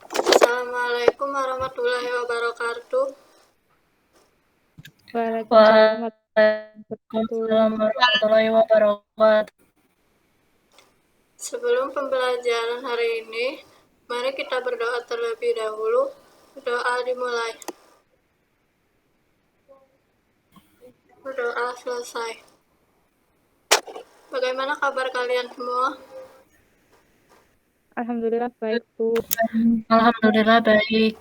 Assalamualaikum warahmatullahi wabarakatuh. Waalaikumsalam Waalaikumsalam warahmatullahi wabarakatuh. Sebelum pembelajaran hari ini, mari kita berdoa terlebih dahulu. Doa dimulai. Berdoa selesai. Bagaimana kabar kalian semua? Alhamdulillah baik, Bu. Alhamdulillah baik.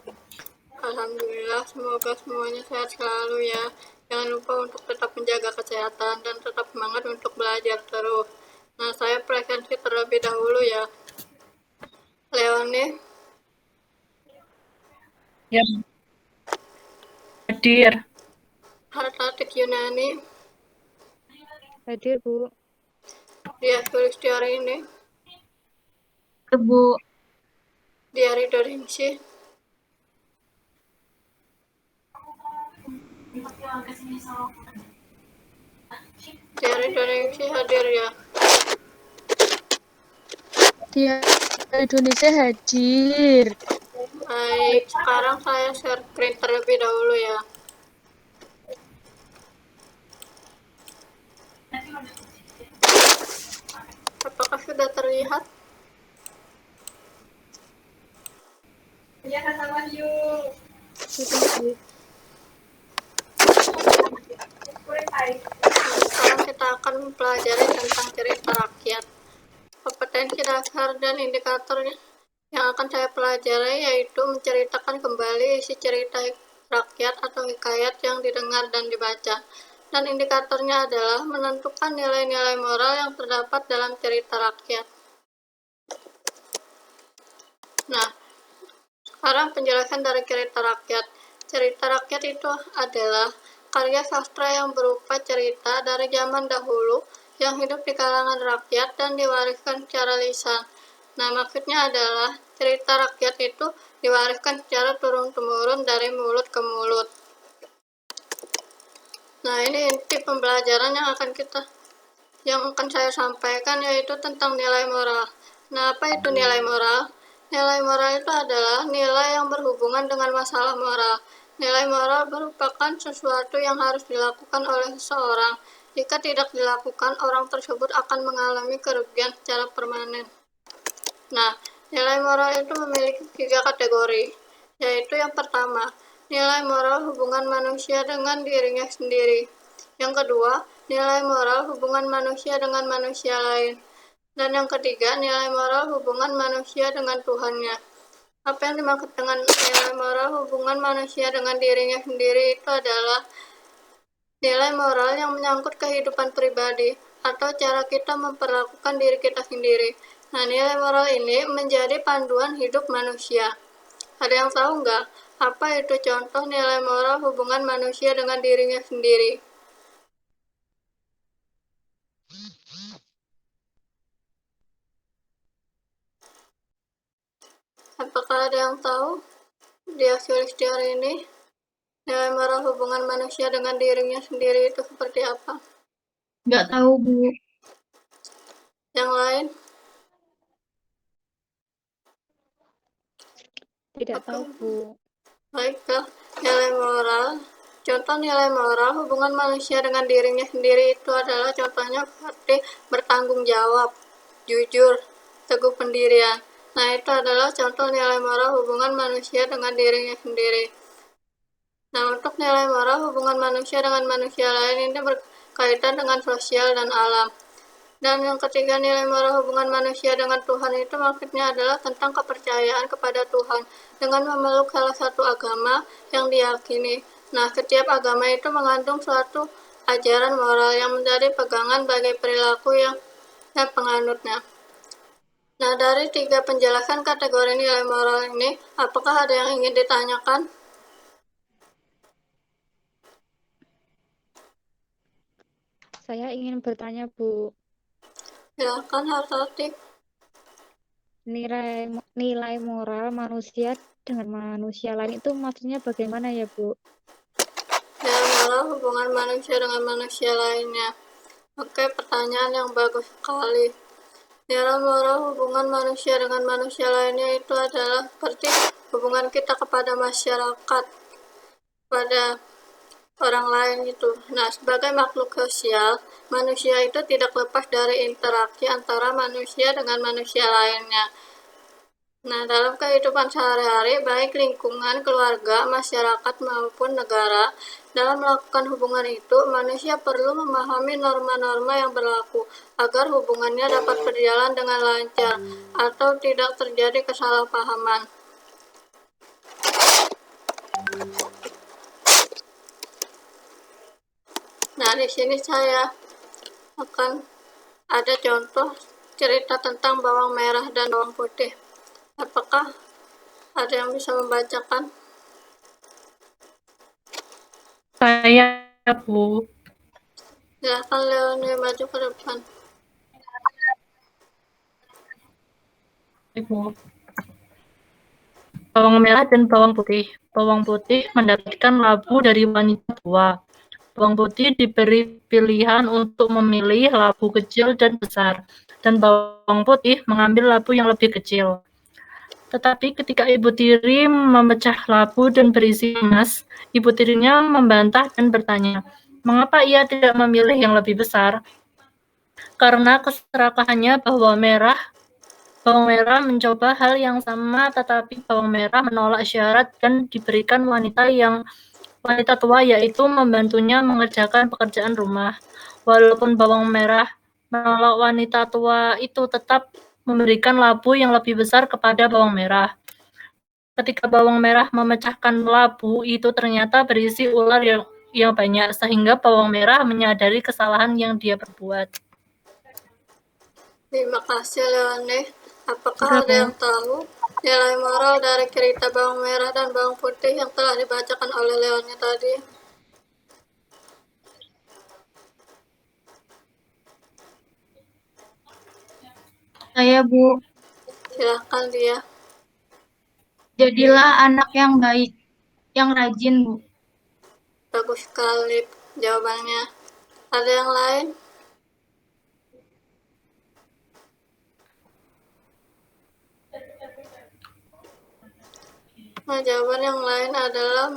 Alhamdulillah, semoga semuanya sehat selalu ya. Jangan lupa untuk tetap menjaga kesehatan dan tetap semangat untuk belajar terus. Nah, saya presentasi terlebih dahulu ya. Leone. Ya. Hadir. Hartatik Yunani. Hadir, Bu. Dia Sulistiari ini. Bu. Diari Dorinci. Diari Dorinci hadir ya. Diari Indonesia hadir. Baik, sekarang saya share screen terlebih dahulu ya. Apakah sudah terlihat? Sudah, Bu. Sekarang kita akan mempelajari tentang cerita rakyat. Kompetensi dasar dan indikator yang akan saya pelajari yaitu menceritakan kembali isi cerita rakyat atau hikayat yang didengar dan dibaca. Dan indikatornya adalah menentukan nilai-nilai moral yang terdapat dalam cerita rakyat. Nah, sekarang penjelasan dari cerita rakyat. Cerita rakyat itu adalah karya sastra yang berupa cerita dari zaman dahulu yang hidup di kalangan rakyat dan diwariskan secara lisan. Nah, maksudnya adalah cerita rakyat itu diwariskan secara turun-temurun dari mulut ke mulut. Nah, ini inti pembelajaran yang akan saya sampaikan yaitu tentang nilai moral. Nah, apa itu nilai moral? Nilai moral itu adalah nilai yang berhubungan dengan masalah moral. Nilai moral merupakan sesuatu yang harus dilakukan oleh seseorang. Jika tidak dilakukan, orang tersebut akan mengalami kerugian secara permanen. Nah, nilai moral itu memiliki 3 kategori, yaitu yang pertama, nilai moral hubungan manusia dengan dirinya sendiri. Yang kedua, nilai moral hubungan manusia dengan manusia lain. Dan yang ketiga, nilai moral hubungan manusia dengan Tuhannya. Apa yang dimaksud dengan nilai moral hubungan manusia dengan dirinya sendiri itu adalah nilai moral yang menyangkut kehidupan pribadi atau cara kita memperlakukan diri kita sendiri. Nah, nilai moral ini menjadi panduan hidup manusia. Ada yang tahu nggak apa itu contoh nilai moral hubungan manusia dengan dirinya sendiri? Apakah ada yang tahu dia Sulistiari ini nilai moral hubungan manusia dengan dirinya sendiri itu seperti apa? Nggak tahu, Bu. Yang lain? Tidak tahu, Bu. Baiklah, nilai moral. Contoh nilai moral hubungan manusia dengan dirinya sendiri itu adalah contohnya seperti bertanggung jawab, jujur, teguh pendirian. Nah, itu adalah contoh nilai moral hubungan manusia dengan dirinya sendiri. Nah, untuk nilai moral hubungan manusia dengan manusia lain ini berkaitan dengan sosial dan alam. Dan yang ketiga, nilai moral hubungan manusia dengan Tuhan itu maksudnya adalah tentang kepercayaan kepada Tuhan dengan memeluk salah satu agama yang diyakini. Nah, setiap agama itu mengandung suatu ajaran moral yang menjadi pegangan bagi perilaku dan penganutnya. Nah, dari 3 penjelasan kategori nilai moral ini, apakah ada yang ingin ditanyakan? Saya ingin bertanya, Bu. Silakan, Hartatik. Nilai moral manusia dengan manusia lain itu maksudnya bagaimana ya, Bu? Nilai moral hubungan manusia dengan manusia lainnya. Oke, pertanyaan yang bagus sekali. Nilai moral hubungan manusia dengan manusia lainnya itu adalah seperti hubungan kita kepada masyarakat, pada orang lain itu. Nah, sebagai makhluk sosial, manusia itu tidak lepas dari interaksi antara manusia dengan manusia lainnya. Nah, dalam kehidupan sehari-hari, baik lingkungan, keluarga, masyarakat, maupun negara, dalam melakukan hubungan itu, manusia perlu memahami norma-norma yang berlaku agar hubungannya dapat berjalan dengan lancar atau tidak terjadi kesalahpahaman. Nah, di sini saya akan ada contoh cerita tentang bawang merah dan bawang putih. Apakah ada yang bisa membacakan? Saya, Bu. Silahkan Leoni maju ke depan. Ibu. Bawang merah dan bawang putih. Bawang putih mendapatkan labu dari wanita tua. Bawang putih diberi pilihan untuk memilih labu kecil dan besar, dan bawang putih mengambil labu yang lebih kecil. Tetapi ketika ibu tiri memecah labu dan berisi emas, ibu tirinya membantah dan bertanya, mengapa ia tidak memilih yang lebih besar? Karena keserakahannya bawang merah mencoba hal yang sama, tetapi bawang merah menolak syarat dan diberikan wanita tua, yaitu membantunya mengerjakan pekerjaan rumah. Walaupun bawang merah menolak, wanita tua itu tetap memberikan labu yang lebih besar kepada bawang merah. Ketika bawang merah memecahkan labu itu ternyata berisi ular yang banyak, sehingga bawang merah menyadari kesalahan yang dia perbuat. Terima kasih Leoni. Apakah Sudah, ada Bu. yang tahu nilai moral dari cerita bawang merah dan bawang putih yang telah dibacakan oleh Leoni tadi? Saya, Bu. Silahkan dia. Jadilah anak yang baik, yang rajin, Bu. Bagus sekali jawabannya. Ada yang lain? Nah, jawaban yang lain adalah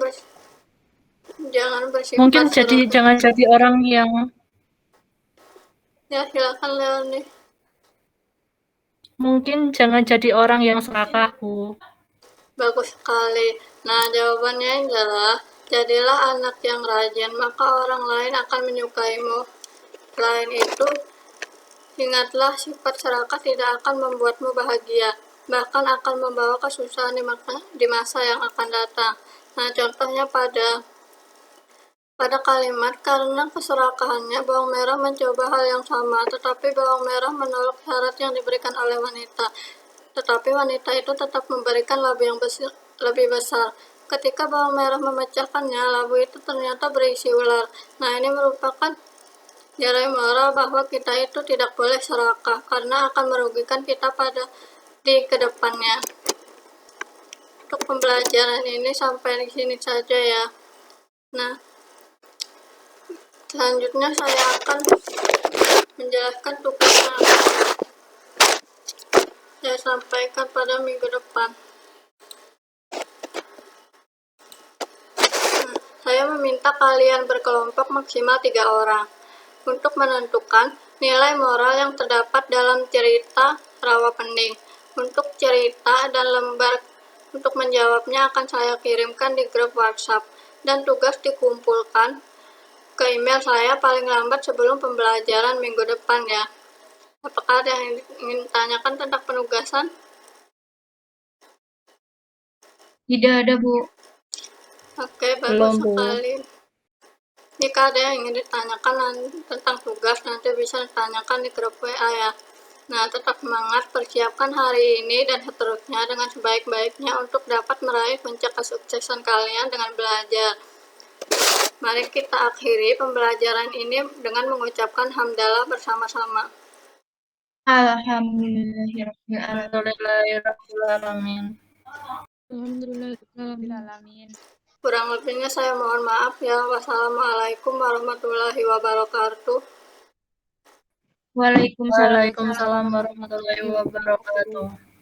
jangan bersifat Mungkin serakah. jangan jadi orang yang Ya, silakan Leoni. Mungkin jangan jadi orang yang serakah, Bu. Bagus sekali. Nah, jawabannya adalah jadilah anak yang rajin, maka orang lain akan menyukaimu. Selain itu, ingatlah sifat serakah tidak akan membuatmu bahagia, bahkan akan membawa kesusahan di masa yang akan datang. Nah, contohnya pada kalimat, karena keserakahannya, bawang merah mencoba hal yang sama, tetapi bawang merah menolak syarat yang diberikan oleh wanita. Tetapi wanita itu tetap memberikan labu yang lebih besar. Ketika bawang merah memecahkannya, labu itu ternyata berisi ular. Nah, ini merupakan nilai moral bahwa kita itu tidak boleh serakah, karena akan merugikan kita di kedepannya. Untuk pembelajaran ini sampai di sini saja ya. Nah, selanjutnya saya akan menjelaskan tugas yang akan saya sampaikan pada minggu depan. Nah, saya meminta kalian berkelompok maksimal 3 orang untuk menentukan nilai moral yang terdapat dalam cerita Rawa Pening. Untuk cerita dan lembar untuk menjawabnya akan saya kirimkan di grup WhatsApp, dan tugas dikumpulkan ke email saya paling lambat sebelum pembelajaran minggu depan ya. Apakah ada yang ingin ditanyakan tentang penugasan? Tidak ada, Bu. Oke, Belum, bagus Bu. sekali. Jika ada yang ingin ditanyakan tentang tugas, nanti bisa ditanyakan di grup WA ya. Nah, tetap semangat, persiapkan hari ini dan seterusnya dengan sebaik-baiknya untuk dapat meraih puncak kesuksesan kalian dengan belajar. Mari kita akhiri pembelajaran ini dengan mengucapkan hamdalah bersama-sama. Alhamdulillahirrahmanirrahim. Alhamdulillahirrahmanirrahim. Kurang lebihnya saya mohon maaf ya. Wassalamualaikum warahmatullahi wabarakatuh. Waalaikumsalam. Waalaikumsalam warahmatullahi wabarakatuh.